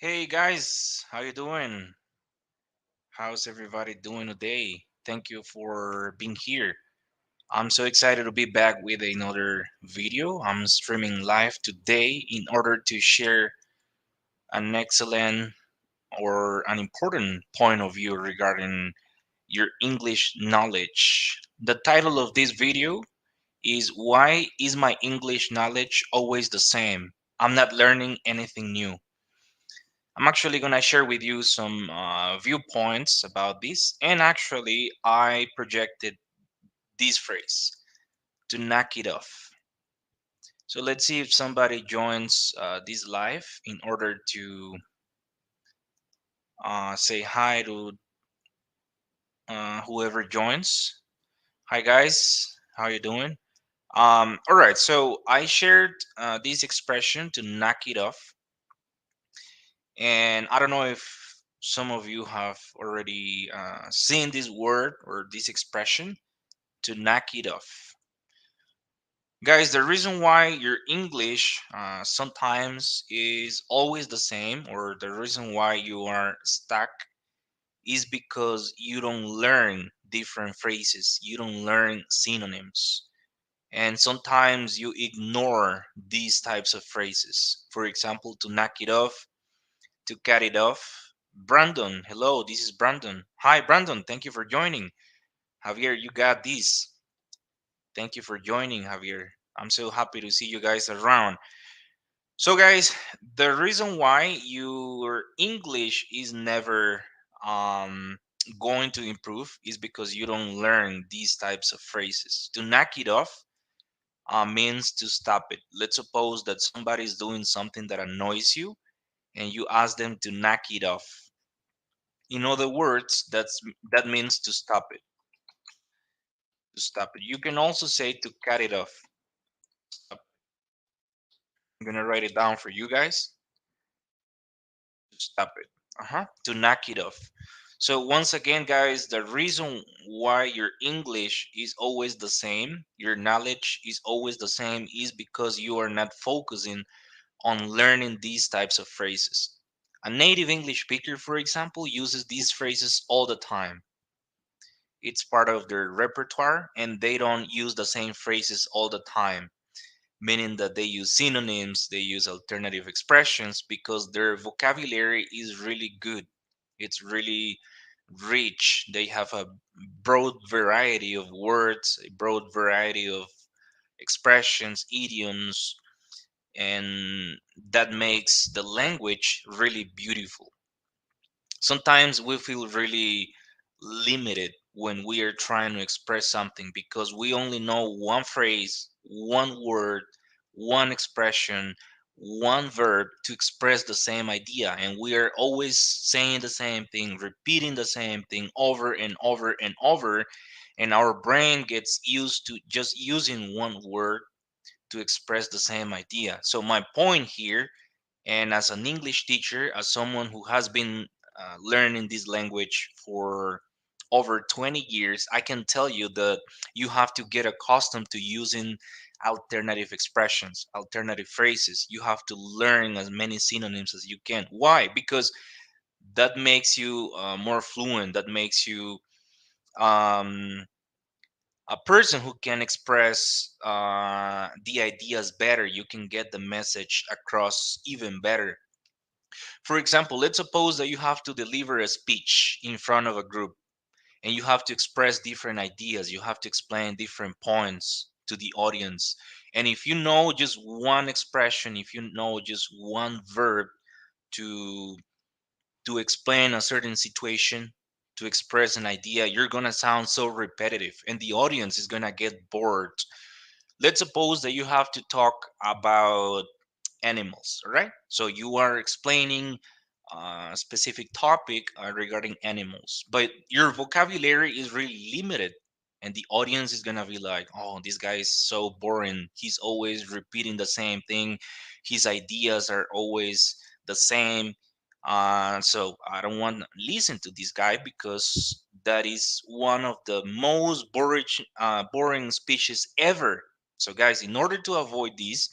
Hey guys, how you doing? How's everybody doing today? Thank you for being here. I'm so excited to be back with another video. I'm streaming live today in order to share an excellent or an important point of view regarding your English knowledge. The title of this video is Why is my English knowledge always the same? I'm not learning anything new. I'm actually going to share with you some viewpoints about this. And actually, I projected this phrase to knock it off. So let's see if somebody joins this live in order to say hi to whoever joins. Hi, guys. How you doing? All right. So I shared this expression to knock it off. And I don't know if some of you have already seen this word or this expression to knock it off. Guys, the reason why your English sometimes is always the same, or the reason why you are stuck, is because you don't learn different phrases, you don't learn synonyms. And sometimes you ignore these types of phrases. For example, to knock it off, to cut it off. Brandon, hello, this is Brandon. Hi, Brandon, thank you for joining. Javier, you got this. Thank you for joining, Javier. I'm so happy to see you guys around. So, guys, the reason why your English is never um, going to improve is because you don't learn these types of phrases. To knock it off means to stop it. Let's suppose that somebody is doing something that annoys you and you ask them to knock it off. In other words, that means to stop it. To stop it. You can also say to cut it off. Stop. I'm gonna write it down for you guys. To stop it. To knock it off. So once again, guys, the reason why your English is always the same, your knowledge is always the same, is because you are not focusing on learning these types of phrases. A native English speaker, for example, uses these phrases all the time. It's part of their repertoire, and they don't use the same phrases all the time, meaning that they use synonyms, they use alternative expressions because their vocabulary is really good. It's really rich. They have a broad variety of words, a broad variety of expressions, idioms, and that makes the language really beautiful. Sometimes we feel really limited when we are trying to express something because we only know one phrase, one word, one expression, one verb to express the same idea. And we are always saying the same thing, repeating the same thing over and over and over. And our brain gets used to just using one word to express the same idea. So, my point here, and as an English teacher, as someone who has been learning this language for over 20 years, I can tell you that you have to get accustomed to using alternative expressions, alternative phrases. You have to learn as many synonyms as you can. Why? Because that makes you more fluent, that makes you um, a person who can express the ideas better. You can get the message across even better. For example, let's suppose that you have to deliver a speech in front of a group and you have to express different ideas, you have to explain different points to the audience. And if you know just one expression, if you know just one verb to explain a certain situation, to express an idea, you're going to sound so repetitive and the audience is going to get bored. Let's suppose that you have to talk about animals, all right? So you are explaining a specific topic regarding animals, but your vocabulary is really limited. And the audience is gonna be like, oh, this guy is so boring. He's always repeating the same thing. His ideas are always the same. So I don't want to listen to this guy because that is one of the most boring speeches ever. So, guys, in order to avoid this,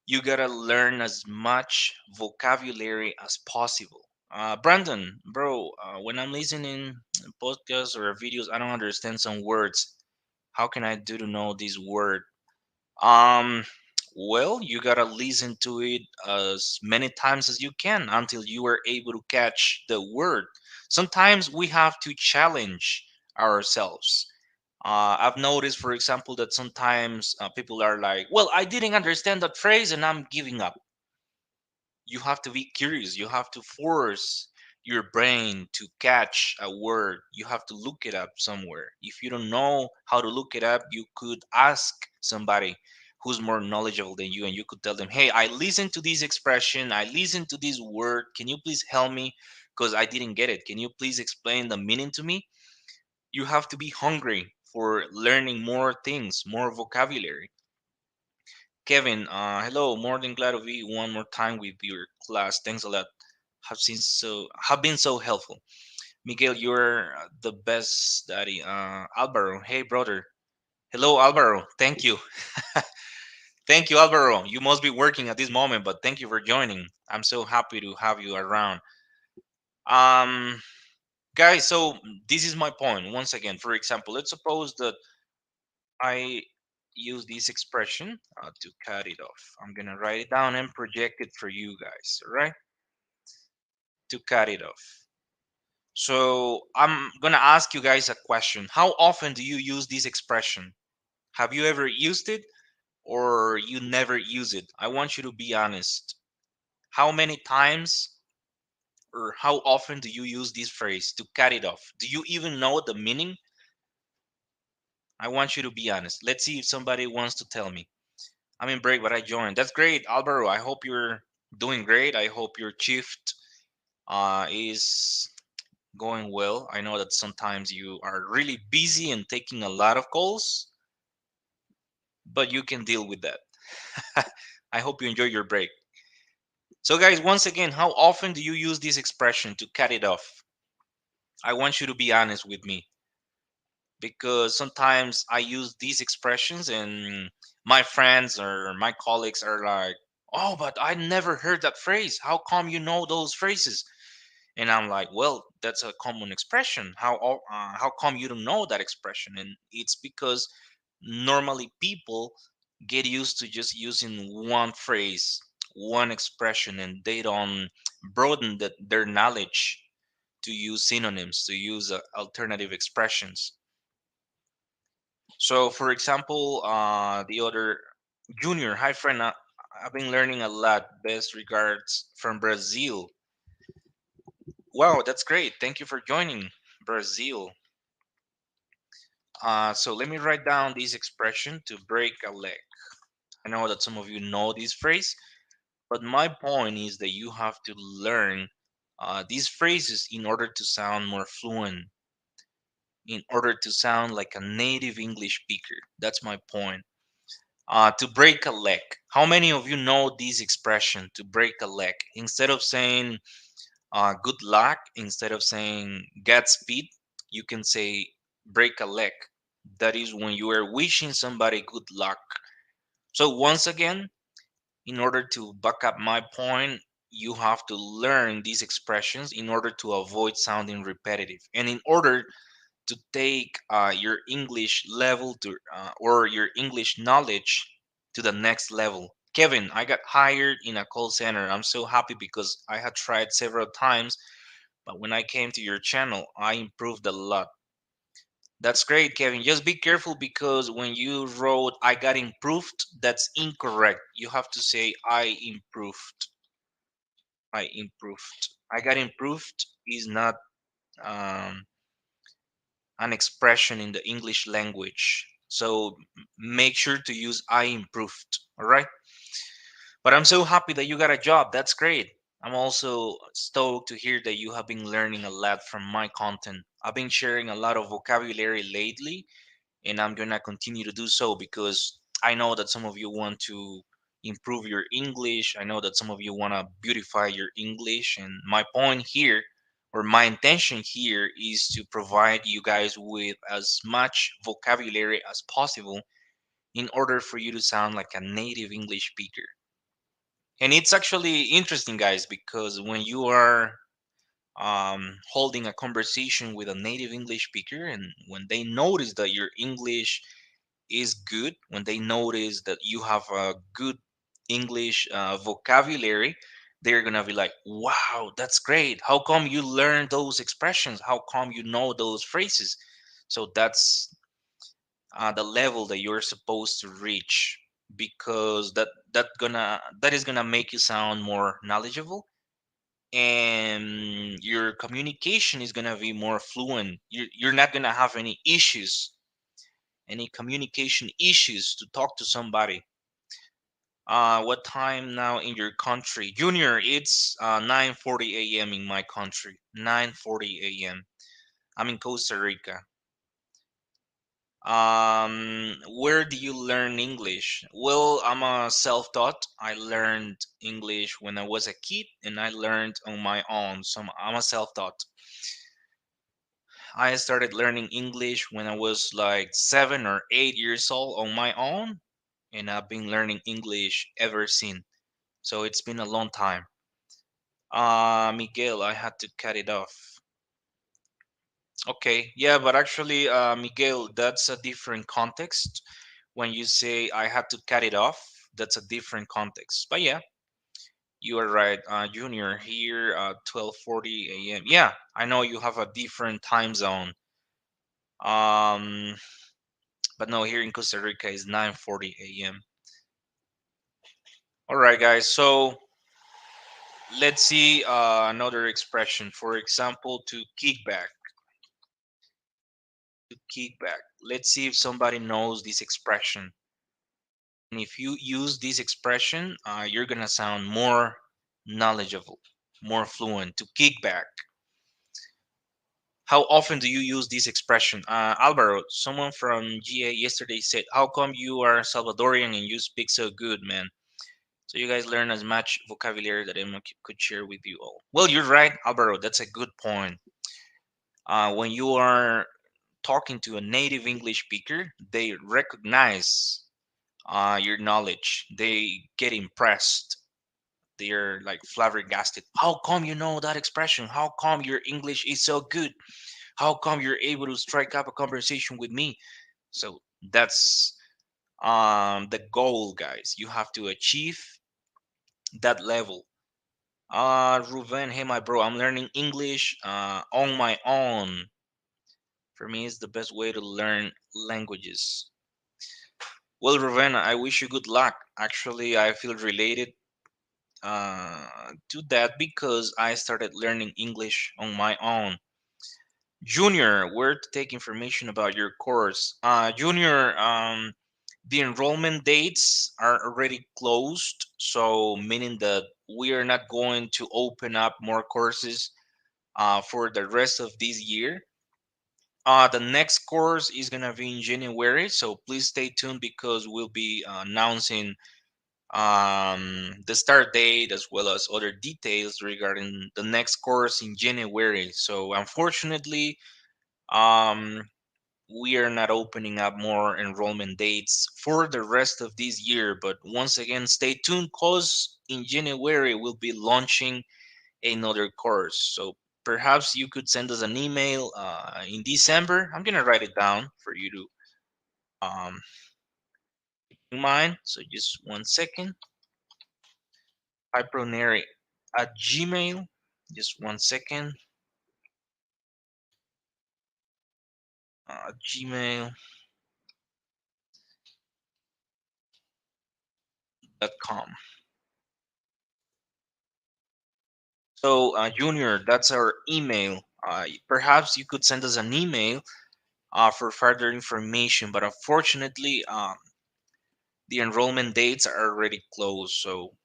You gotta learn as much vocabulary as possible. Brandon, bro, when I'm listening podcasts or videos, I don't understand some words. How can I do to know this word? Um, well, you gotta listen to it as many times as you can until you are able to catch the word. Sometimes we have to challenge ourselves. I've noticed, for example, that sometimes people are like, "Well, I didn't understand that phrase, and I'm giving up." You have to be curious. You have to force your brain to catch a word. You have to look it up somewhere. If you don't know how to look it up, you could ask somebody who's more knowledgeable than you, and you could tell them, "Hey, I listened to this expression, I listened to this word, can you please help me, because I didn't get it, can you please explain the meaning to me?" You have to be hungry for learning more things, more vocabulary. Kevin, hello. More than glad to be one more time with your class. Thanks a lot. Have been so helpful. Miguel, you're the best daddy. Alvaro, hey brother. Hello, Alvaro. Thank you. Thank you, Alvaro. You must be working at this moment, but thank you for joining. I'm so happy to have you around. Um, guys, so this is my point. Once again, for example, let's suppose that I use this expression to cut it off. I'm gonna write it down and project it for you guys, all right? To cut it off. So I'm gonna ask you guys a question. How often do you use this expression? Have you ever used it or you never use it? I want you to be honest. How many times or how often do you use this phrase to cut it off? Do you even know the meaning? I want you to be honest. Let's see if somebody wants to tell me. I'm in break, but I joined. That's great, Alvaro. I hope you're doing great. I hope your shift is going well. I know that sometimes you are really busy and taking a lot of calls, but you can deal with that. I hope you enjoy your break. So, guys, once again, how often do you use this expression to cut it off? I want you to be honest with me because sometimes I use these expressions and my friends or my colleagues are like, "Oh, but I never heard that phrase. How come you know those phrases?" And I'm like, "Well, that's a common expression. How come you don't know that expression?" And it's because normally people get used to just using one phrase, one expression, and they don't broaden their knowledge to use synonyms, to use alternative expressions. So, for example, the other Junior, hi friend, I've been learning a lot. Best regards from Brazil. Wow, that's great. Thank you for joining Brazil. So let me write down this expression to break a leg. I know that some of you know this phrase, but my point is that you have to learn these phrases in order to sound more fluent, in order to sound like a native English speaker. That's my point. To break a leg. How many of you know this expression, to break a leg? Instead of saying good luck, instead of saying Godspeed, you can say break a leg. That is when you are wishing somebody good luck. So, once again, in order to back up my point, you have to learn these expressions in order to avoid sounding repetitive and in order to take your English level to or your English knowledge to the next level. Kevin, I got hired in a call center. I'm so happy because I had tried several times, but when I came to your channel, I improved a lot. That's great, Kevin. Just be careful because when you wrote I got improved, that's incorrect. You have to say I improved. I improved. I got improved is not um, an expression in the English language. So make sure to use I improved. All right. But I'm so happy that you got a job. That's great. I'm also stoked to hear that you have been learning a lot from my content. I've been sharing a lot of vocabulary lately, and I'm gonna continue to do so because I know that some of you want to improve your English. I know that some of you want to beautify your English, and my point here or my intention here is to provide you guys with as much vocabulary as possible in order for you to sound like a native English speaker. And it's actually interesting, guys, because when you are holding a conversation with a native English speaker, and when they notice that your English is good, when they notice that you have a good English vocabulary, they're gonna be like, "Wow, that's great! How come you learn those expressions? How come you know those phrases?" So that's the level that you're supposed to reach, because that is gonna make you sound more knowledgeable, and your communication is gonna be more fluent. You're not gonna have any issues, any communication issues to talk to somebody. What time now in your country, Junior? It's 9:40 a.m. in my country. 9:40 a.m. I'm in Costa Rica. Where do you learn English? Well, I'm a self-taught. I learned English when I was a kid, and I learned on my own. So I'm a self-taught. I started learning English when I was like 7 or 8 years old on my own, and I've been learning English ever since. So it's been a long time. Miguel, I had to cut it off. Okay, yeah, but actually, Miguel, that's a different context. When you say I had to cut it off, that's a different context. But yeah, you are right, Junior. Here, 12:40 a.m. Yeah, I know you have a different time zone. Um, but no, here in Costa Rica is 9:40 a.m. All right, guys. So let's see another expression. For example, to kick back. To kick back. Let's see if somebody knows this expression. And if you use this expression, you're gonna sound more knowledgeable, more fluent. To kick back. How often do you use this expression? Alvaro, someone from GA yesterday said, "How come you are Salvadorian and you speak so good, man?" So you guys learn as much vocabulary that Emma could share with you all. Well, you're right, Alvaro. That's a good point. When you are talking to a native English speaker, they recognize your knowledge. They get impressed. They're like flabbergasted. How come you know that expression? How come your English is so good? How come you're able to strike up a conversation with me? So that's the goal, guys. You have to achieve that level. Ruben, hey, my bro, I'm learning English on my own. For me, it's the best way to learn languages. Well, Ruben, I wish you good luck. Actually, I feel related to that because I started learning English on my own. Junior, where to take information about your course? Junior, the enrollment dates are already closed, so meaning that we are not going to open up more courses for the rest of this year. The next course is gonna be in January, so please stay tuned because we'll be announcing the start date as well as other details regarding the next course in January. So unfortunately, um, we are not opening up more enrollment dates for the rest of this year. But once again, stay tuned because in January we'll be launching another course. So perhaps you could send us an email in December. I'm gonna write it down for you to keep in mind. So just 1 second. Hypronary at Gmail. Just 1 second. Gmail.com. So, Junior, that's our email. Perhaps you could send us an email for further information, but unfortunately, the enrollment dates are already closed, so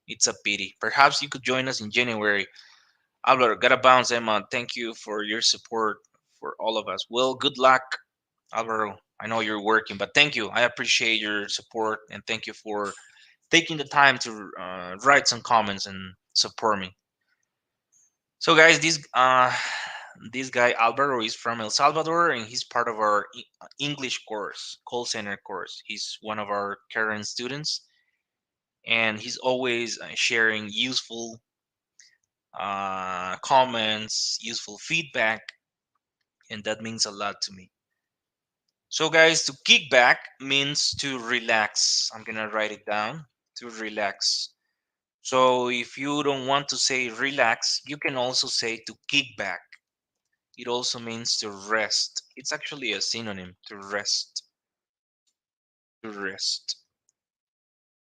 it's a pity. Perhaps you could join us in January. Alvaro, gotta bounce, Emma. Thank you for your support for all of us. Well, good luck, Alvaro. I know you're working, but thank you. I appreciate your support and thank you for taking the time to write some comments and support me. So, guys, this guy Alvaro is from El Salvador, and he's part of our English course, call center course. He's one of our current students, and he's always sharing useful comments, useful feedback, and that means a lot to me. So, guys, to kick back means to relax. I'm gonna write it down, to relax. So, if you don't want to say relax, you can also say to kick back. It also means to rest. It's actually a synonym, to rest, to rest.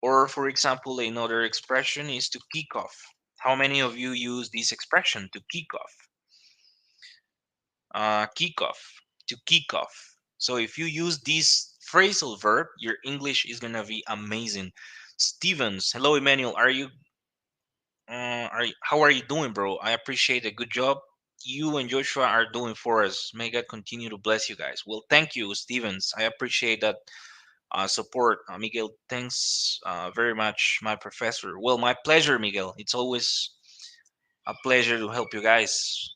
Or, for example, another expression is to kick off. How many of you use this expression, to kick off? Kick off, to kick off. So if you use this phrasal verb, your English is gonna be amazing. Stevens, hello Emmanuel. How are you doing, bro? I appreciate a good job you and Joshua are doing for us. May God continue to bless you guys. Well, thank you, Stevens. I appreciate that support. Miguel, thanks very much, my professor. Well, my pleasure, Miguel. It's always a pleasure to help you guys.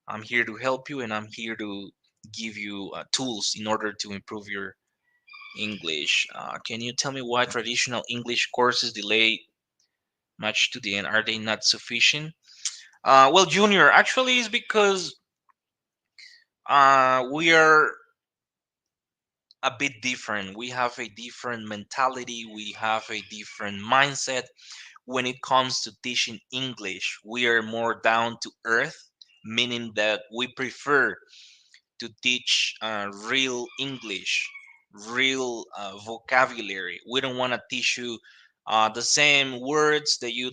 I'm here to help you, and I'm here to give you tools in order to improve your English. Can you tell me why traditional English courses delay much to the end? Are they not sufficient? Well, Junior, actually, it's because we are a bit different. We have a different mentality. We have a different mindset when it comes to teaching English. We are more down to earth, meaning that we prefer to teach real English, real vocabulary. We don't want to teach you the same words that you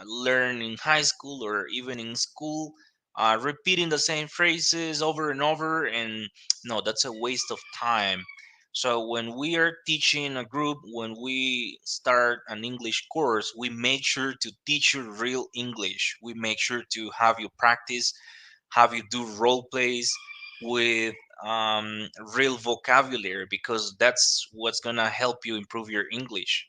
learn in high school or even in school, repeating the same phrases over and over. And no, that's a waste of time. So when we are teaching a group, when we start an English course, we make sure to teach you real English. We make sure to have you practice, have you do role plays with real vocabulary, because that's what's gonna help you improve your English.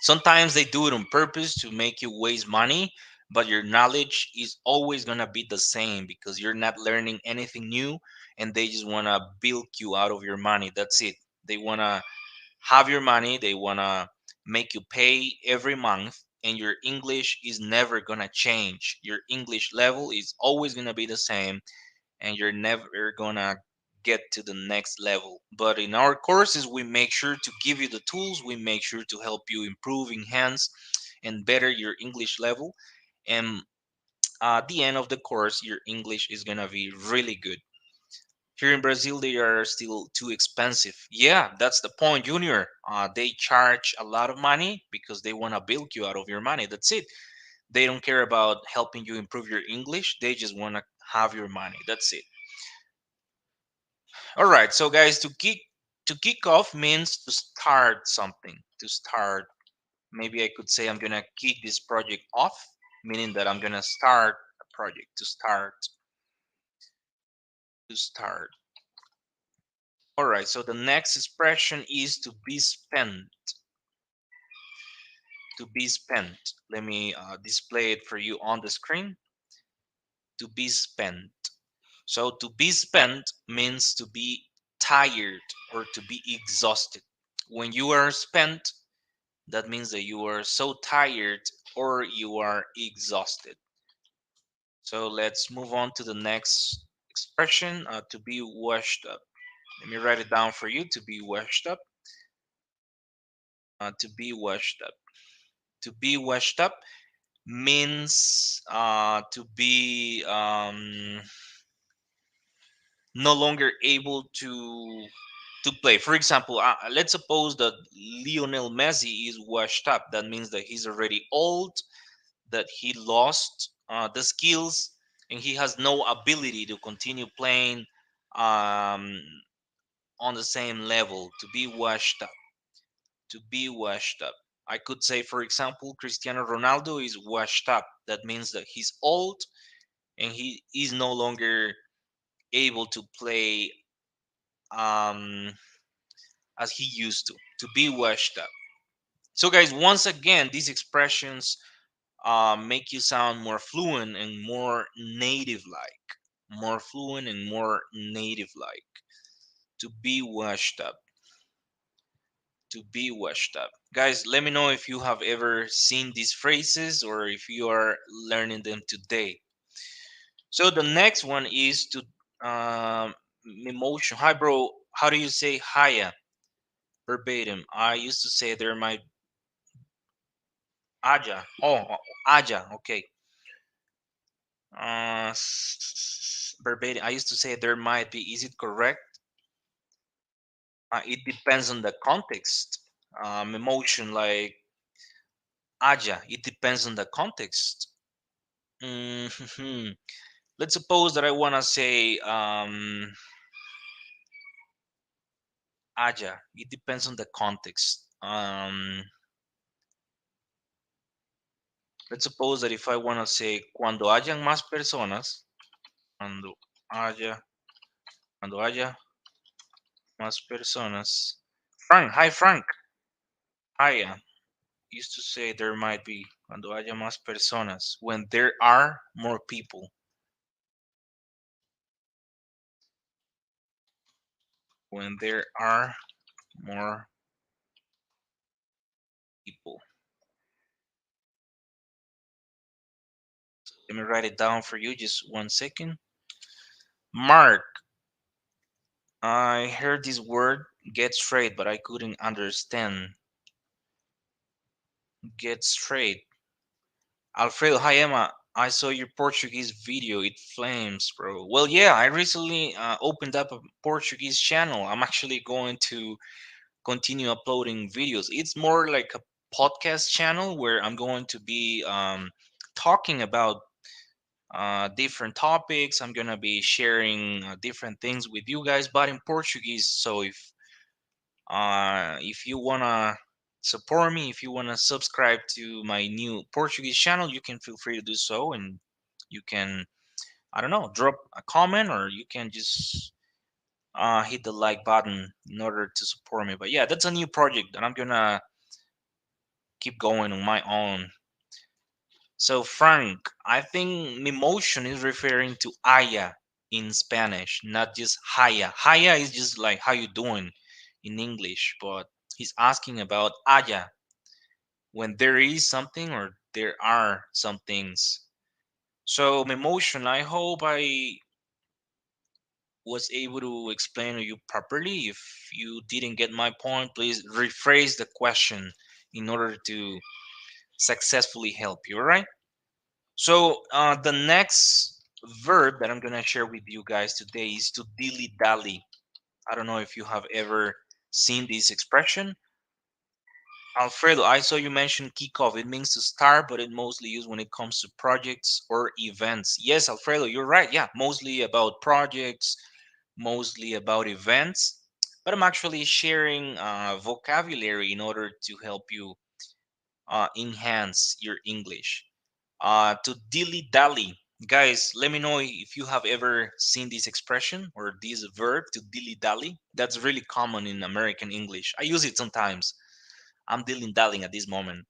Sometimes they do it on purpose to make you waste money, but your knowledge is always gonna be the same because you're not learning anything new, and they just wanna bilk you out of your money. That's it. They wanna have your money, they wanna make you pay every month, and your English is never gonna change. Your English level is always gonna be the same, and you're never gonna get to the next level. But in our courses, we make sure to give you the tools, we make sure to help you improve, enhance, and better your English level. And at the end of the course, your English is gonna be really good. Here in Brazil, they are still too expensive. Yeah, that's the point, Junior. They charge a lot of money because they want to bilk you out of your money. That's it. They don't care about helping you improve your English. They just want to have your money. That's it. All right, so guys, to kick off means to start something. To start, maybe I could say I'm gonna kick this project off, meaning that I'm gonna start a project. To start, to start. All right, so the next expression is to be spent. To be spent. Let me display it for you on the screen. To be spent. So to be spent means to be tired or to be exhausted. When you are spent, that means that you are so tired or you are exhausted. So let's move on to the next expression, to be washed up. Let me write it down for you. To be washed up. To be washed up. To be washed up means to be no longer able to play. For example, let's suppose that Lionel Messi is washed up. That means that he's already old, that he lost the skills, and he has no ability to continue playing um, on the same level. To be washed up. To be washed up. I could say, for example, Cristiano Ronaldo is washed up. That means that he's old and he is no longer able to play um, as he used to. To be washed up. So, guys, once again, these expressions make you sound more fluent and more native like. More fluent and more native like. To be washed up. to be washed up. Guys, let me know if you have ever seen these phrases or if you are learning them today. So the next one is to emotion. Hi, bro. How do you say hiya? Verbatim. I used to say there might aja. Oh, aja. Okay. Verbatim. I used to say there might be. Is it correct? It depends on the context. Emotion like aja. It depends on the context. Mhm. Let's suppose that I want to say aja. It depends on the context. Let's suppose that if I want to say cuando hayan más personas, cuando haya, cuando haya más personas. Frank, hi Frank. Hiya. Used to say there might be cuando haya más personas when there are more people. When there are more people. Let me write it down for you. Just 1 second. Mark, I heard this word get straight, but I couldn't understand. Get straight. Alfredo, hi Emma. I saw your Portuguese video. It flames, bro. Well, yeah, I recently opened up a Portuguese channel. I'm actually going to continue uploading videos. It's more like a podcast channel where I'm going to be talking about different topics. I'm gonna be sharing different things with you guys, but in Portuguese. So if you wanna support me, if you wanna subscribe to my new Portuguese channel, you can feel free to do so, and you can, I don't know, drop a comment, or you can just hit the like button in order to support me. But yeah, that's a new project that I'm gonna keep going on my own. So Frank, I think emotion is referring to haya in Spanish, not just haya. Haya is just like how you doing in English, but he's asking about haya when there is something or there are some things. So emotion, I hope I was able to explain to you properly. If you didn't get my point, please rephrase the question in order to successfully help you. All right. So the next verb that I'm gonna share with you guys today is to dilly dally. I don't know if you have ever seen this expression. Alfredo, I saw you mention kickoff. It means to start, but it mostly used when it comes to projects or events. Yes, Alfredo, you're right. Yeah, mostly about projects, mostly about events. But I'm actually sharing vocabulary in order to help you enhance your English. To dilly dally. Guys, let me know if you have ever seen this expression or this verb to dilly dally. That's really common in American English. I use it sometimes. I'm dilly dallying at this moment.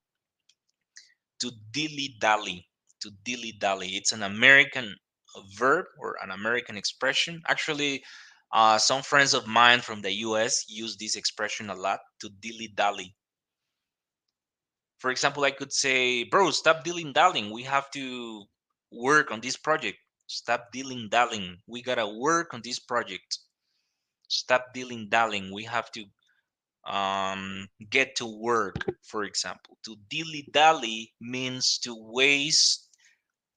To dilly dally. To dilly dally. It's an American verb or an American expression. Actually, some friends of mine from the US use this expression a lot, to dilly dally. For example, I could say, bro, stop dilly dallying. We have to work on this project. Stop dilly dallying. We gotta work on this project. Stop dilly dallying. We have to get to work. For example, to dilly dally means to waste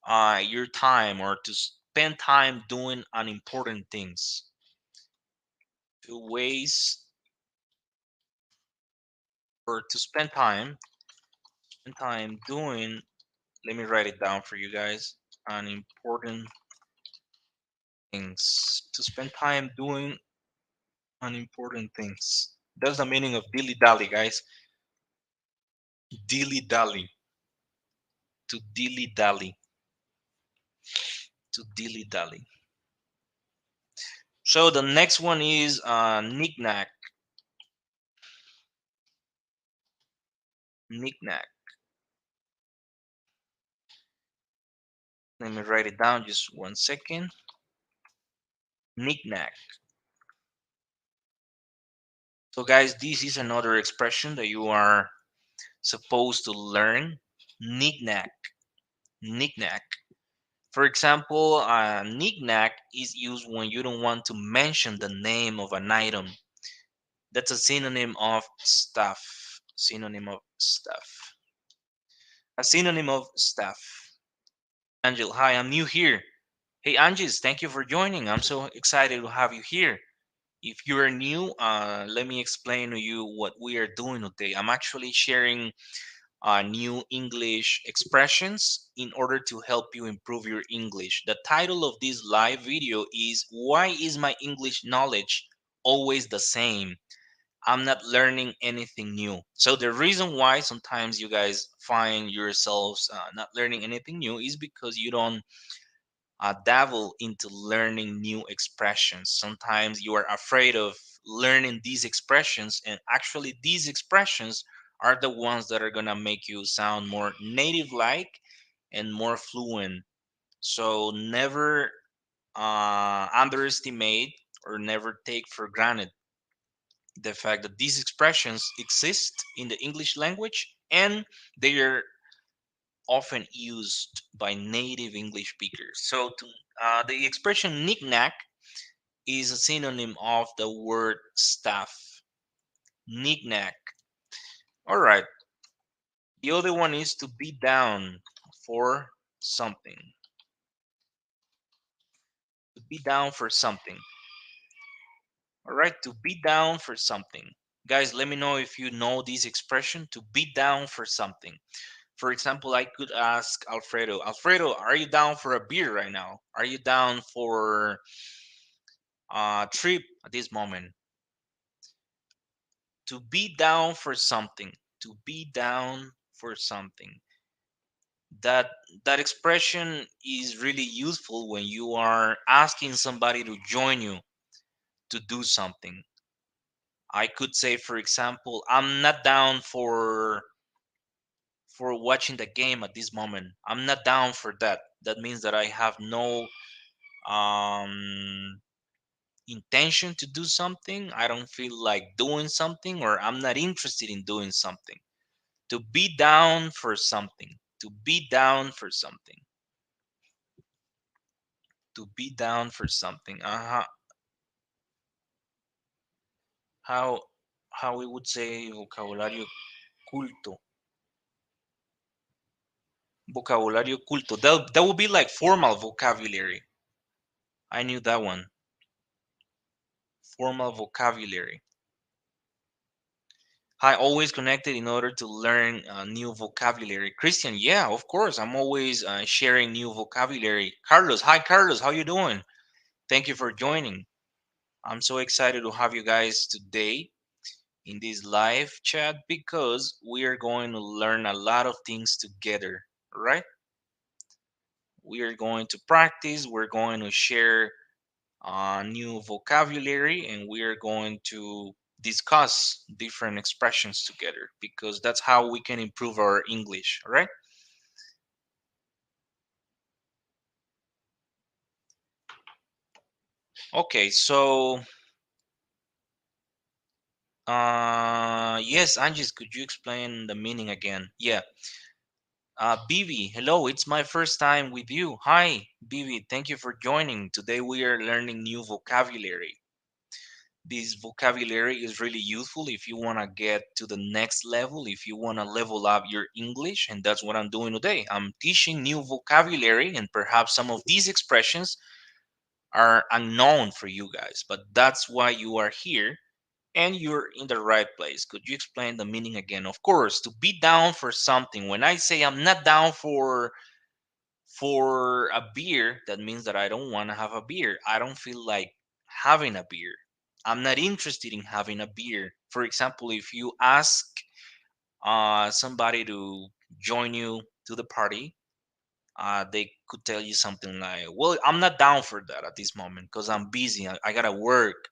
your time or to spend time doing unimportant things. To waste or to spend time doing. Let me write it down for you guys. Unimportant things. To spend time doing unimportant things. That's the meaning of dilly dally, guys. Dilly dally. To dilly dally. To dilly dally. So the next one is knickknack. Knickknack. Let me write it down just 1 second. Knickknack. So, guys, this is another expression that you are supposed to learn. Knickknack. Knickknack. For example, knickknack is used when you don't want to mention the name of an item. That's a synonym of stuff. Synonym of stuff. A synonym of stuff. Angel, hi, I'm new here. Hey, Angels, thank you for joining. I'm so excited to have you here. If you are new, let me explain to you what we are doing today. I'm actually sharing new English expressions in order to help you improve your English. The title of this live video is Why is my English knowledge always the same? I'm not learning anything new. So the reason why sometimes you guys find yourselves not learning anything new is because you don't dabble into learning new expressions. Sometimes you are afraid of learning these expressions, and actually, these expressions are the ones that are going to make you sound more native like and more fluent. So, never underestimate or never take for granted the fact that these expressions exist in the English language and they are often used by native English speakers. So, the expression knickknack is a synonym of the word staff. Knickknack. All right. The other one is to be down for something. To be down for something. All right. To be down for something. Guys, let me know if you know this expression, to be down for something. For example, I could ask Alfredo, Alfredo, are you down for a beer right now? Are you down for a trip at this moment? To be down for something. To be down for something. That that expression is really useful when you are asking somebody to join you to do something. I could say, for example, I'm not down for watching the game at this moment. I'm not down for that. That means that I have no um intention to do something. I don't feel like doing something, or I'm not interested in doing something. To be down for something. To be down for something. To be down for something. How how we would say vocabulario culto. Vocabulario culto. That would be like formal vocabulary. I knew that one. Formal vocabulary. I always connected in order to learn new vocabulary. Christian, yeah, of course. I'm always sharing new vocabulary. Carlos, hi Carlos, how you doing? Thank you for joining. I'm so excited to have you guys today in this live chat because we are going to learn a lot of things together, right? We are going to practice, we're going to share new vocabulary, and we are going to discuss different expressions together because that's how we can improve our English, all right? Okay, so yes, Angie, could you explain the meaning again? Yeah. Bibi, hello, it's my first time with you. Hi, Bibi, thank you for joining. Today we are learning new vocabulary. This vocabulary is really useful if you want to get to the next level, if you want to level up your English, and that's what I'm doing today. I'm teaching new vocabulary, and perhaps some of these expressions are unknown for you guys, but that's why you are here and you're in the right place. Could you explain the meaning again? Of course, to be down for something. When I say I'm not down for a beer, that means that I don't want to have a beer. I don't feel like having a beer. I'm not interested in having a beer. For example, if you ask somebody to join you to the party, they could tell you something like, well, I'm not down for that at this moment because I'm busy. I gotta work.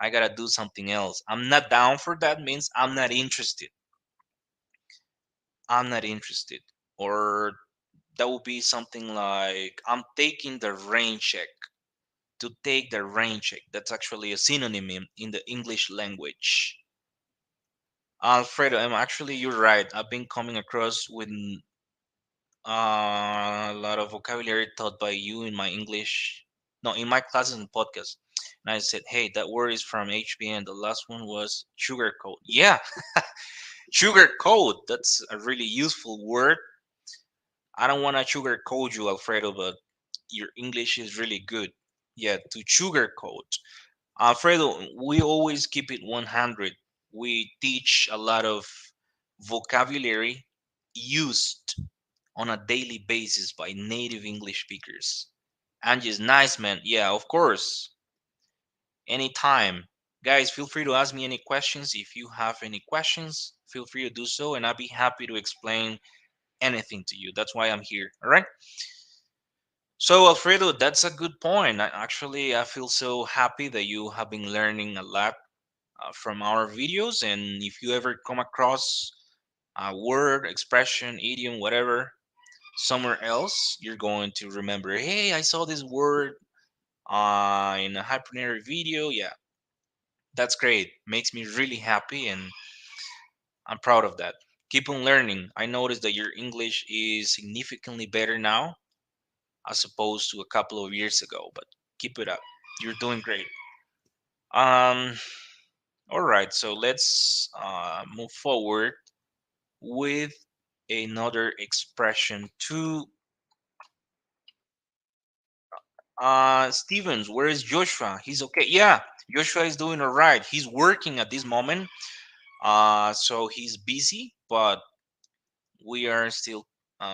I gotta do something else. I'm not down for that means I'm not interested. I'm not interested. Or that would be something like, I'm taking the rain check. To take the rain check. That's actually a synonym in the English language. Alfredo, actually, you're right. I've been coming across with a lot of vocabulary taught by you in my English, no, in my classes and podcast. And I said, hey, that word is from HBN. The last one was sugar coat. Yeah, sugar coat. That's a really useful word. I don't want to sugar coat you, Alfredo, but your English is really good. Yeah, to sugar coat. Alfredo, we always keep it 100. We teach a lot of vocabulary used on a daily basis by native English speakers. Angie's nice, man. Yeah, of course. Anytime. Guys, feel free to ask me any questions. If you have any questions, feel free to do so, and I'll be happy to explain anything to you. That's why I'm here. All right. So, Alfredo, that's a good point. Actually, I feel so happy that you have been learning a lot from our videos. And if you ever come across a word, expression, idiom, whatever, somewhere else, you're going to remember, hey, I saw this word in a hypernary video. Yeah, that's great. Makes me really happy, and I'm proud of that. Keep on learning. I noticed that your English is significantly better now as opposed to a couple of years ago, but keep it up. You're doing great. Um, all right, so let's move forward with another expression to Stevens. Where is Joshua? He's okay. Yeah, Joshua is doing all right. He's working at this moment. So he's busy, but we are still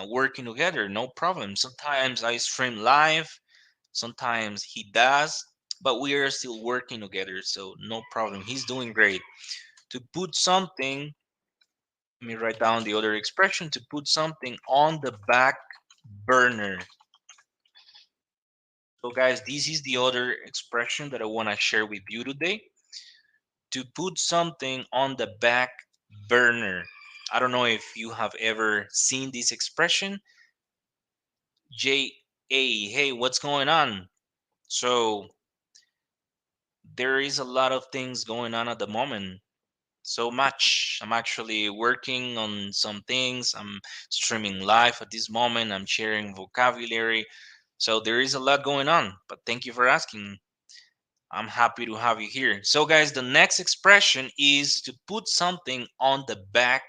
working together. No problem. Sometimes I stream live, sometimes he does, but we are still working together. So no problem. He's doing great. To put something, let me write down the other expression, to put something on the back burner. So, guys, this is the other expression that I want to share with you today. To put something on the back burner. I don't know if you have ever seen this expression. Hey, what's going on? So, there is a lot of things going on at the moment. So much. I'm actually working on some things. I'm streaming live at this moment. I'm sharing vocabulary. So, there is a lot going on. But thank you for asking. I'm happy to have you here. So, guys, the next expression is to put something on the back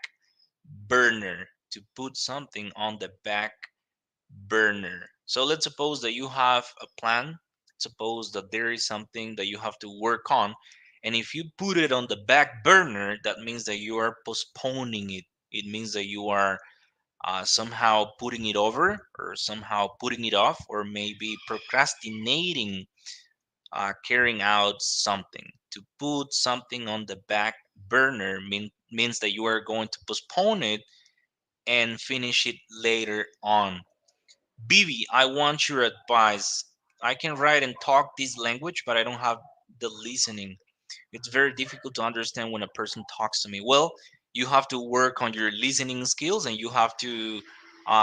burner. To put something on the back burner. So, let's suppose that you have a plan. Suppose that there is something that you have to work on. And if you put it on the back burner, that means that you are postponing it. It means that you are somehow putting it over, or somehow putting it off, or maybe procrastinating carrying out something. To put something on the back burner means that you are going to postpone it and finish it later on. Bibi, I want your advice. I can write and talk this language, but I don't have the listening. It's very difficult to understand when a person talks to me. Well, you have to work on your listening skills, and you have to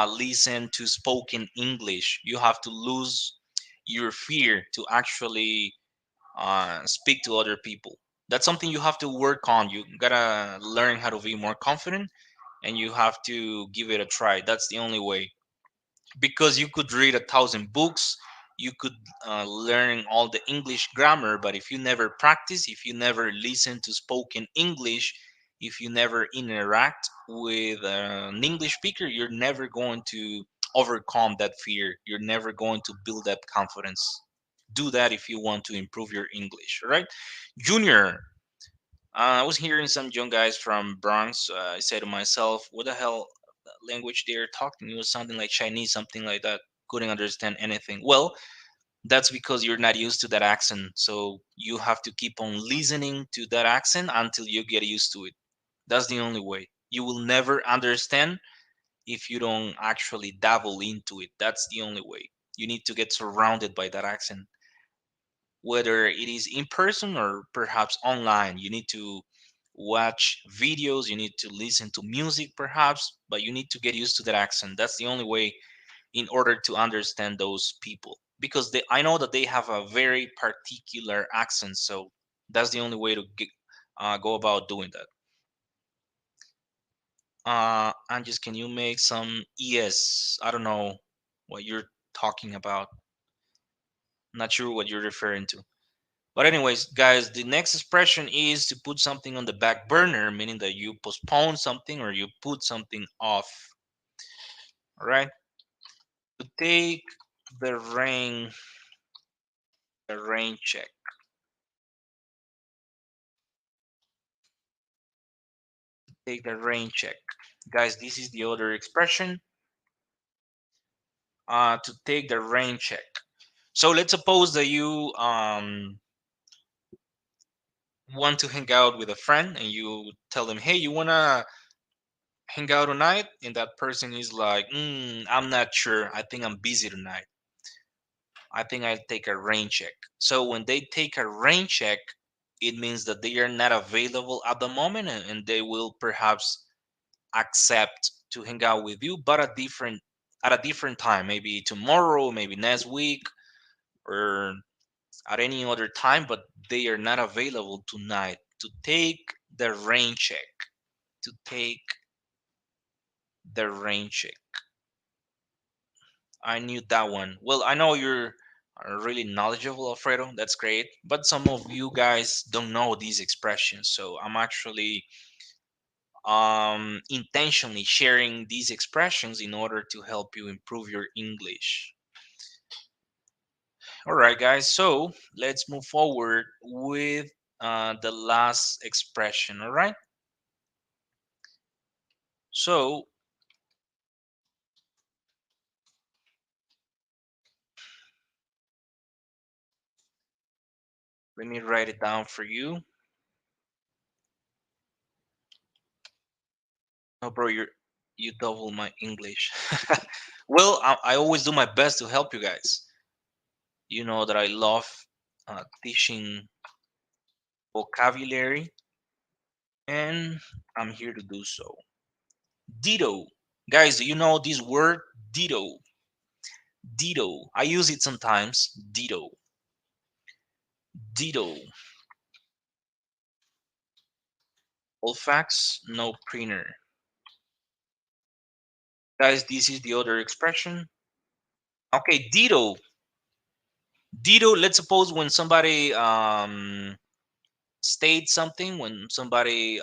listen to spoken English. You have to lose your fear to actually speak to other people. That's something you have to work on. You gotta learn how to be more confident, and you have to give it a try. That's the only way. Because you could read 1,000 books, you could learn all the English grammar, but if you never practice, if you never listen to spoken English, if you never interact with an English speaker, you're never going to overcome that fear. You're never going to build that confidence. Do that if you want to improve your English, all right? Junior, I was hearing some young guys from Bronx. I said to myself, what the hell language they're talking? It was something like Chinese, something like that. Couldn't understand anything. Well, that's because you're not used to that accent. So you have to keep on listening to that accent until you get used to it. That's the only way. You will never understand if you don't actually dabble into it. That's the only way. You need to get surrounded by that accent, whether it is in person or perhaps online. You need to watch videos, you need to listen to music perhaps, but you need to get used to that accent. That's the only way in order to understand those people, because I know that they have a very particular accent. So that's the only way to go about doing that. Angus, can you make some yes? I don't know what you're talking about. Not sure what you're referring to. But anyways, guys, the next expression is to put something on the back burner, meaning that you postpone something or you put something off. All right. To take the rain check. Take the rain check. Guys, this is the other expression. To take the rain check. So let's suppose that you want to hang out with a friend and you tell them, hey, you wanna hang out tonight? And that person is like, I'm not sure. I think I'm busy tonight. I think I'll take a rain check. So when they take a rain check, it means that they are not available at the moment, and they will perhaps accept to hang out with you, but at a different time, maybe tomorrow, maybe next week, or at any other time, but they are not available tonight. To take the rain check. To take the rain check. I knew that one. Well, I know you're really knowledgeable, Alfredo. That's great. But some of you guys don't know these expressions, so I'm actually intentionally sharing these expressions in order to help you improve your English. All right, guys. So let's move forward with the last expression. All right. So let me write it down for you. No, bro, you double my English. Well, I always do my best to help you guys. You know that I love teaching vocabulary, and I'm here to do so. Ditto, guys. Do you know this word? Ditto. Ditto. I use it sometimes. Ditto. Ditto. All facts, no printer. Guys, this is the other expression. Okay, ditto. Ditto. Let's suppose when somebody states something, when somebody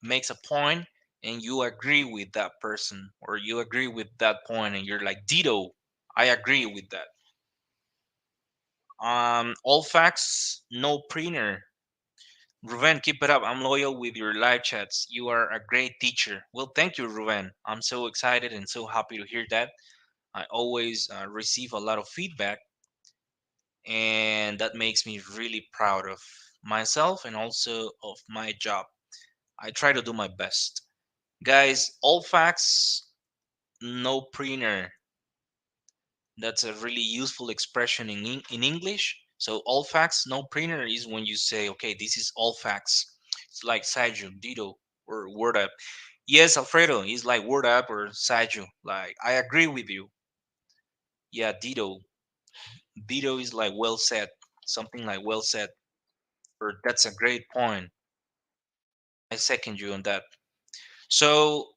makes a point and you agree with that person or you agree with that point and you're like ditto, I agree with that. All facts, no printer. Ruben, keep it up. I'm loyal with your live chats. You are a great teacher. Well, thank you, Ruben. I'm so excited and so happy to hear that. I always receive a lot of feedback, and that makes me really proud of myself and also of my job. I try to do my best. Guys, all facts, no printer. That's a really useful expression in English. So all facts, no printer is when you say, okay, this is all facts. It's like Saju, Dito, or Word Up. Yes, Alfredo is like Word Up or Saju. Like I agree with you. Yeah, Dito. Dito is like well said. Something like well said. Or that's a great point. I second you on that. So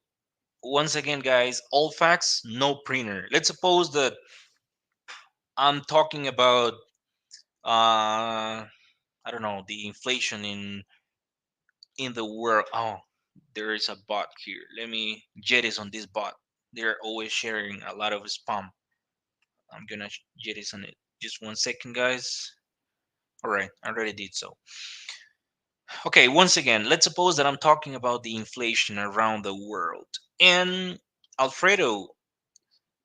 once again, guys, all facts, no printer. Let's suppose that I'm talking about I don't know, the inflation in the world. Oh, there is a bot here. Let me jettison this bot. They're always sharing a lot of spam. I'm gonna jettison it. Just 1 second, guys. All right, I already did so. Okay, once again, let's suppose that I'm talking about the inflation around the world, and Alfredo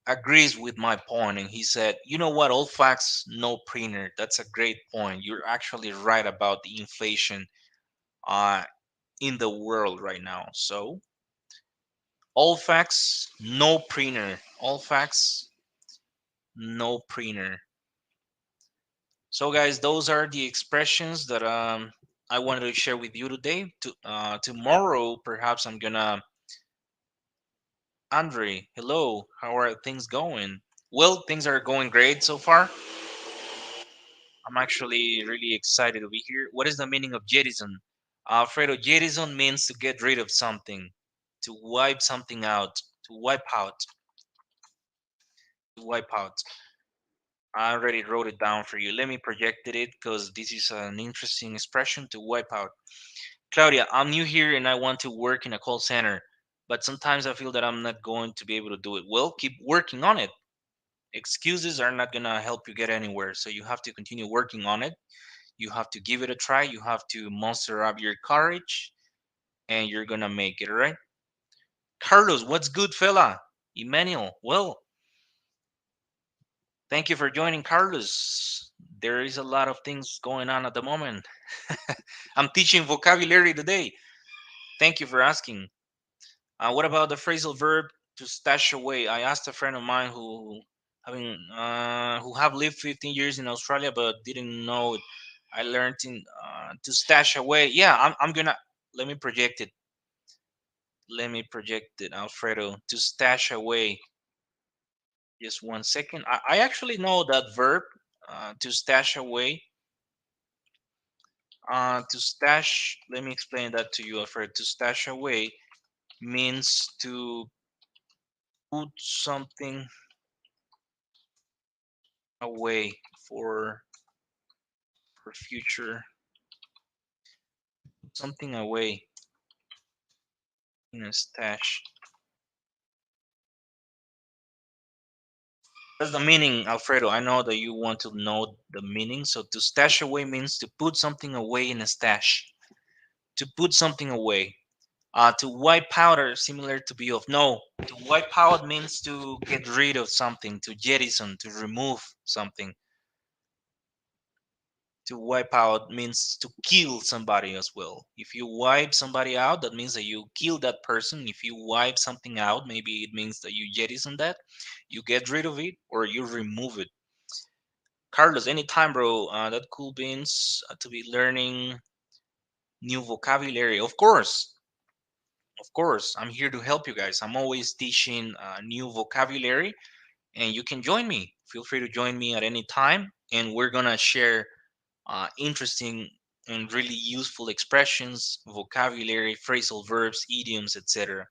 agrees with my point, and he said, "You know what? All facts, no printer. That's a great point. You're actually right about the inflation uh, in the world right now. So all facts, no printer. All facts, no printer. So guys, those are the expressions that I wanted to share with you today. Tomorrow, perhaps I'm gonna Andre. Hello, how are things going? Well, things are going great so far. I'm actually really excited to be here. What is the meaning of jettison? Alfredo, jettison means to get rid of something. To wipe something out. To wipe out. To wipe out. I already wrote it down for you. Let me project it because this is an interesting expression. To wipe out. Claudia, I'm new here and I want to work in a call center, but sometimes I feel that I'm not going to be able to do it. Well, keep working on it. Excuses are not going to help you get anywhere. So you have to continue working on it. You have to give it a try. You have to muster up your courage and you're going to make it, all right? Carlos, what's good, fella? Emmanuel, well, thank you for joining, Carlos. There is a lot of things going on at the moment. I'm teaching vocabulary today. Thank you for asking. What about the phrasal verb to stash away? I asked a friend of mine who have lived 15 years in Australia but didn't know it. I learned to stash away. Yeah, I'm gonna let me project it. Let me project it, Alfredo. To stash away. Just 1 second. I actually know that verb. To stash away. To stash. Let me explain that to you, Alfredo. To stash away means to put something away for future, something away in a stash. That's the meaning, Alfredo. I know that you want to know the meaning. So to stash away means to put something away in a stash. To put something away. To wipe out are similar to be off. No, to wipe out means to get rid of something, to jettison, to remove something. To wipe out means to kill somebody as well. If you wipe somebody out, that means that you kill that person. If you wipe something out, maybe it means that you jettison that, you get rid of it, or you remove it. Carlos, anytime, bro. That cool beans to be learning new vocabulary. Of course, I'm here to help you guys. I'm always teaching new vocabulary, and you can join me. Feel free to join me at any time, and we're gonna share interesting and really useful expressions, vocabulary, phrasal verbs, idioms, etc.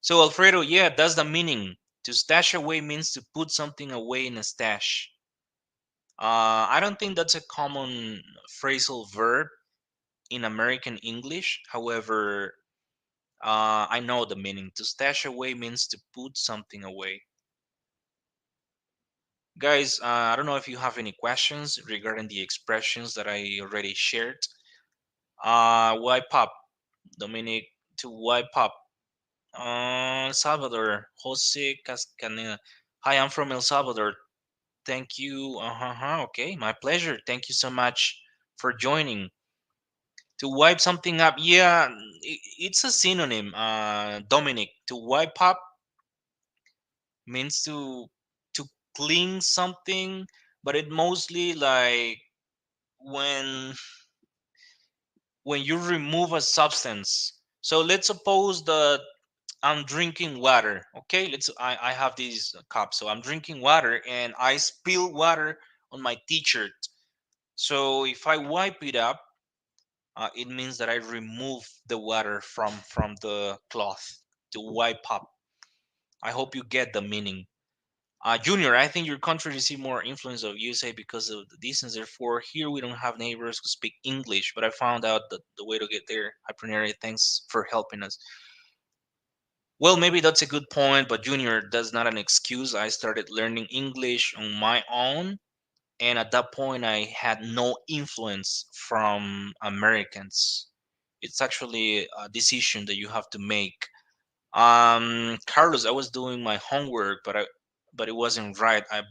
So, Alfredo, yeah, that's the meaning. To stash away means to put something away in a stash. I don't think that's a common phrasal verb in American English. However, I know the meaning. To stash away means to put something away. Guys, I don't know if you have any questions regarding the expressions that I already shared. Wipe up, Dominic, to wipe up. El Salvador, Jose Cascaneda. Hi, I'm from El Salvador. Thank you. Okay, my pleasure. Thank you so much for joining. To wipe something up, yeah, it's a synonym. Dominic, to wipe up means to clean something, but it mostly like when you remove a substance. So let's suppose that I'm drinking water. Okay, I have these cups, so I'm drinking water and I spill water on my t-shirt. So if I wipe it up, it means that I remove the water from the cloth. To wipe up. I hope you get the meaning. Junior, I think your country receive more influence of USA because of the distance. Therefore, here we don't have neighbors who speak English. But I found out that the way to get there. Hyperneria, thanks for helping us. Well, maybe that's a good point, but Junior, that's not an excuse. I started learning English on my own, and at that point, I had no influence from Americans. It's actually a decision that you have to make. Carlos, I was doing my homework, but it wasn't right. I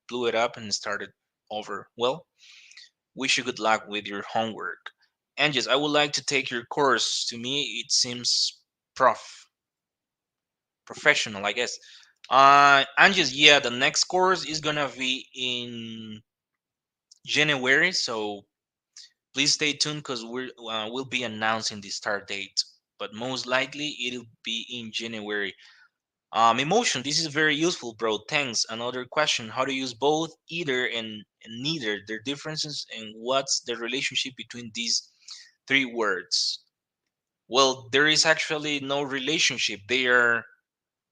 blew it up and started over. Well, wish you good luck with your homework. And yes, I would like to take your course. To me, it seems professional, I guess. And just yeah, the next course is gonna be in January, so please stay tuned because we'll be announcing the start date. But most likely it'll be in January. Emotion. This is very useful, bro. Thanks. Another question: how to use both, either, and neither? Their differences and what's the relationship between these three words? Well, there is actually no relationship. They are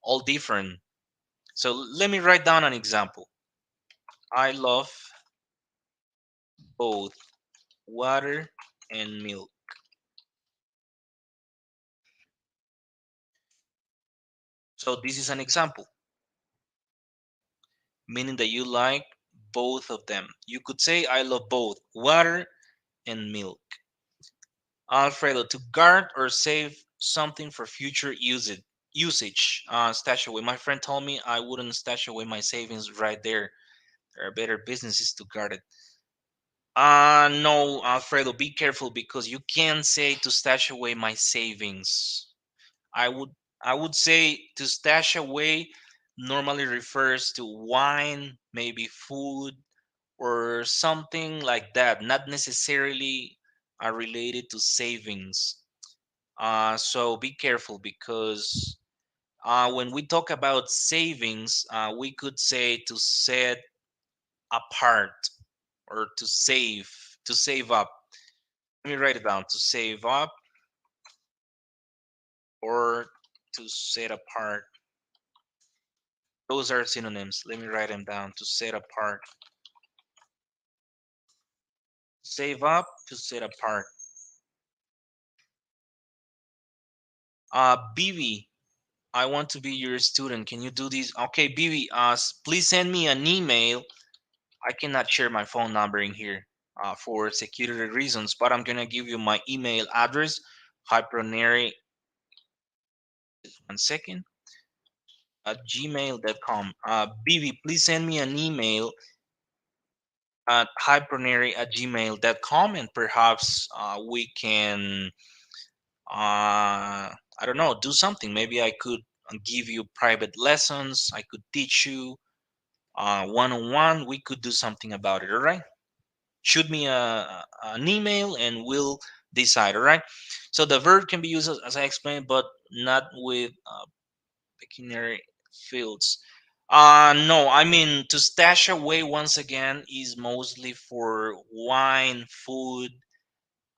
all different. So let me write down an example. I love both water and milk. So this is an example, meaning that you like both of them. You could say, I love both water and milk. Alfredo, to guard or save something for future usage, stash away. My friend told me I wouldn't stash away my savings right there. There are better businesses to guard it. No, Alfredo, be careful because you can't say to stash away my savings. I would I would say to stash away normally refers to wine, maybe food, or something like that, not necessarily related to savings. So be careful because when we talk about savings, we could say to set apart or to save up. Let me write it down. To save up or to set apart. Those are synonyms. Let me write them down. To set apart. Save up, to set apart. BB, I want to be your student. Can you do this? Okay, BB, please send me an email. I cannot share my phone number in here for security reasons, but I'm gonna give you my email address. Hypronary, 1 second, at gmail.com. BB, please send me an email at hypronary at gmail.com, and perhaps we can I don't know, do something. Maybe I could give you private lessons. I could teach you one on one. We could do something about it. All right. Shoot me an email and we'll decide. All right. So the verb can be used as I explained, but not with pecuniary fields. No, I mean to stash away once again is mostly for wine, food,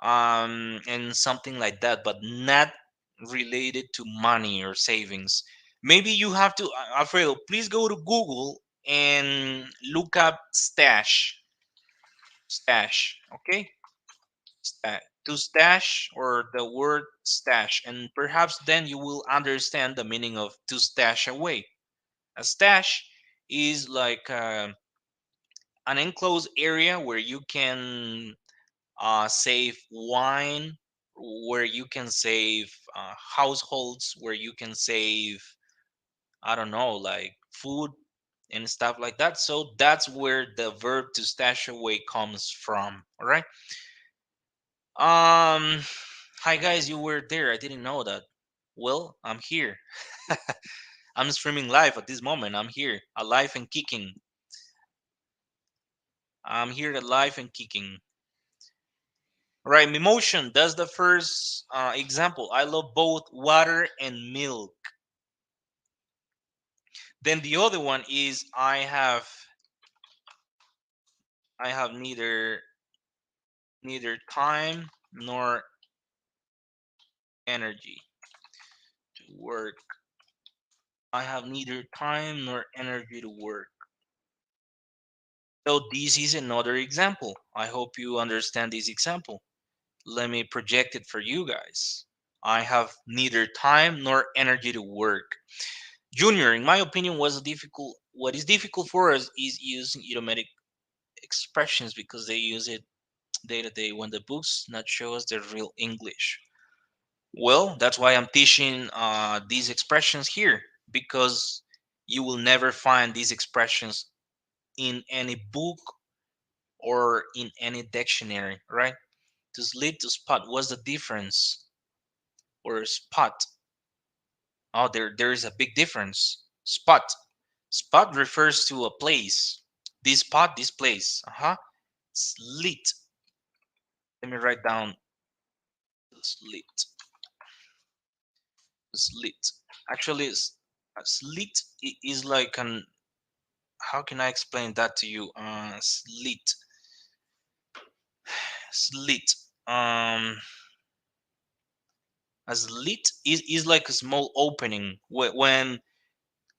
and something like that, but not related to money or savings. Maybe you have to, Alfredo, please go to Google and look up stash, okay? To stash or the word stash, and perhaps then you will understand the meaning of to stash away. A stash is like an enclosed area where you can save wine, where you can save households, where you can save, I don't know, like food and stuff like that. So that's where the verb to stash away comes from. All right. Um, Hi guys, you were there. I didn't know that. Well, I'm here. I'm streaming live at this moment. I'm here, alive and kicking. I'm here alive and kicking. Right, emotion. That's the first example. I love both water and milk. Then the other one is I have neither time nor energy to work. I have neither time nor energy to work. So this is another example. I hope you understand this example. Let me project it for you guys. I have neither time nor energy to work. Junior, in my opinion, what is difficult for us is using idiomatic expressions because they use it day to day when the books not show us the real English. Well, that's why I'm teaching these expressions here because you will never find these expressions in any book or in any dictionary, right? To slip, to spot, what's the difference? Or spot? Oh, there is a big difference. Spot refers to a place. This spot, this place. Slit. Let me write down slit. Slit. Actually, a slit is like an. How can I explain that to you? Slit. Slit. Um, A slit is like a small opening. When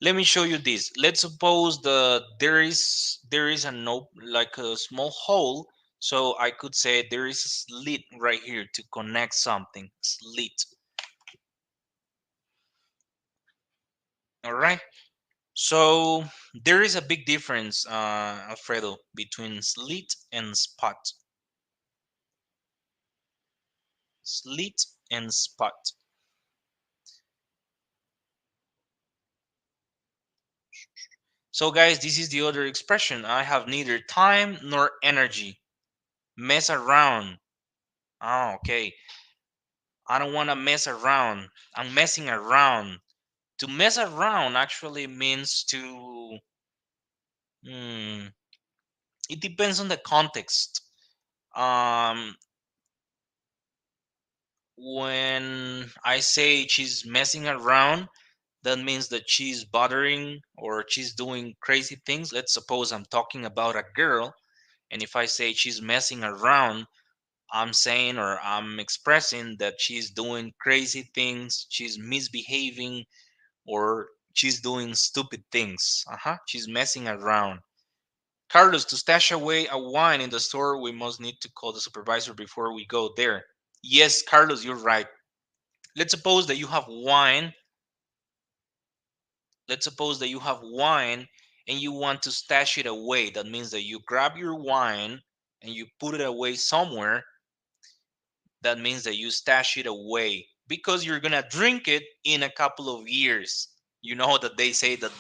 let me show you this. Let's suppose there is a no like a small hole. So I could say there is a slit right here to connect something. Slit. All right. So there is a big difference, Alfredo, between slit and spot. Slit and spot. So guys, this is the other expression. I have neither time nor energy. Mess around. Oh, okay. I don't want to mess around. I'm messing around. To mess around actually means to. Hmm, it depends on the context. Um, when I say she's messing around, that means that she's bothering or she's doing crazy things. Let's suppose I'm talking about a girl, and if I say she's messing around, I'm saying or I'm expressing that she's doing crazy things, she's misbehaving, or she's doing stupid things. She's messing around. Carlos, to stash away a wine in the store, we must need to call the supervisor before we go there. Yes, Carlos, you're right. Let's suppose that you have wine. Let's suppose that you have wine and you want to stash it away. That means that you grab your wine and you put it away somewhere. That means that you stash it away because you're gonna drink it in a couple of years. You know that they say that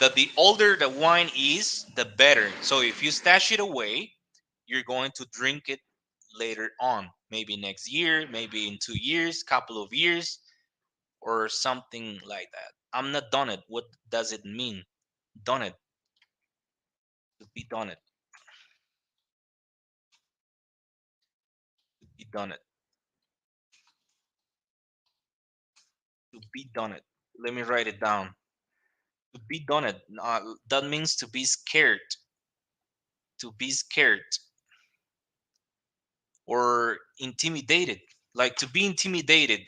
the older the wine is, the better. So if you stash it away, you're going to drink it later on, maybe next year, maybe in 2 years, couple of years, or something like that. I'm not done it. What does it mean? Done it. To be done it. To be done it. To be done it. Let me write it down. To be done it. That means to be scared. To be scared or intimidated. Like to be intimidated.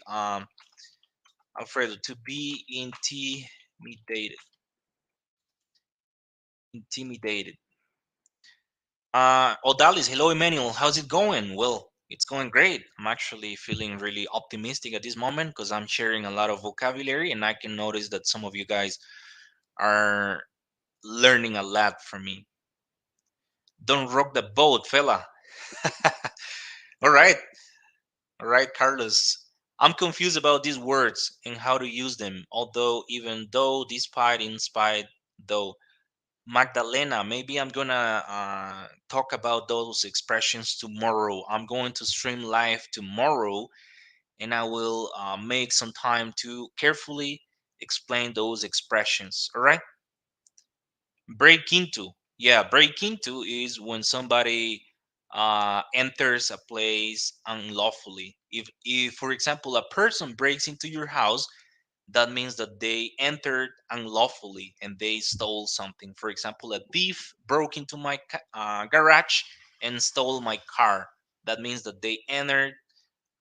Alfredo, to be intimidated. Intimidated. Odalis, hello, Emmanuel. How's it going? Well, it's going great. I'm actually feeling really optimistic at this moment because I'm sharing a lot of vocabulary, and I can notice that some of you guys are learning a lot from me. Don't rock the boat, fella. All right, all right, Carlos. I'm confused about these words and how to use them. Although, even though, despite, in spite, though. Magdalena, maybe I'm gonna talk about those expressions tomorrow. I'm going to stream live tomorrow, and I will make some time to carefully explain those expressions. All right. Break into. Yeah, break into is when somebody enters a place unlawfully. If, for example, a person breaks into your house, that means that they entered unlawfully and they stole something. For example, a thief broke into my garage and stole my car. That means that they entered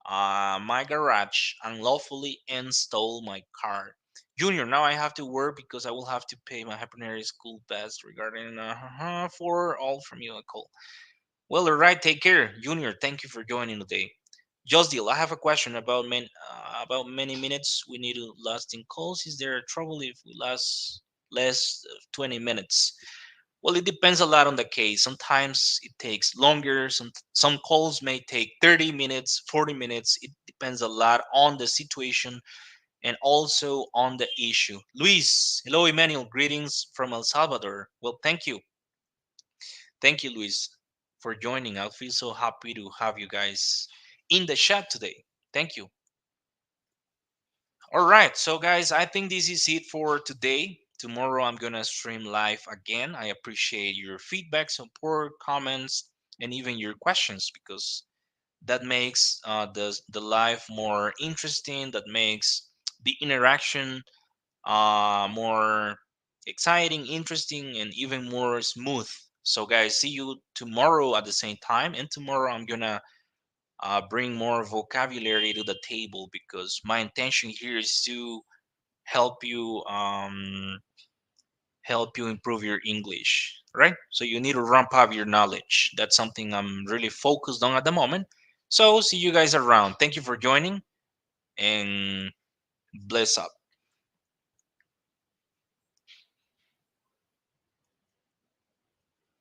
my garage unlawfully and stole my car. Junior, now I have to work because I will have to pay my hypernary school pass regarding for all from you a call. Well, all right, take care, Junior. Thank you for joining today. Just deal. I have a question about many minutes. We need to last in calls. Is there a trouble if we last less 20 minutes? Well, it depends a lot on the case. Sometimes it takes longer. Some calls may take 30 minutes, 40 minutes. It depends a lot on the situation and also on the issue. Luis, hello, Emmanuel. Greetings from El Salvador. Well, thank you. Thank you, Luis, for joining. I feel so happy to have you guys in the chat today. Thank you. All right, so guys, I think this is it for today. Tomorrow I'm gonna stream live again. I appreciate your feedback, support, comments, and even your questions because that makes the live more interesting. That makes the interaction more exciting, interesting, and even more smooth. So, guys, see you tomorrow at the same time. And tomorrow I'm gonna bring more vocabulary to the table, because my intention here is to help you improve your English, right? So you need to ramp up your knowledge. That's something I'm really focused on at the moment. So see you guys around. Thank you for joining, and bless up.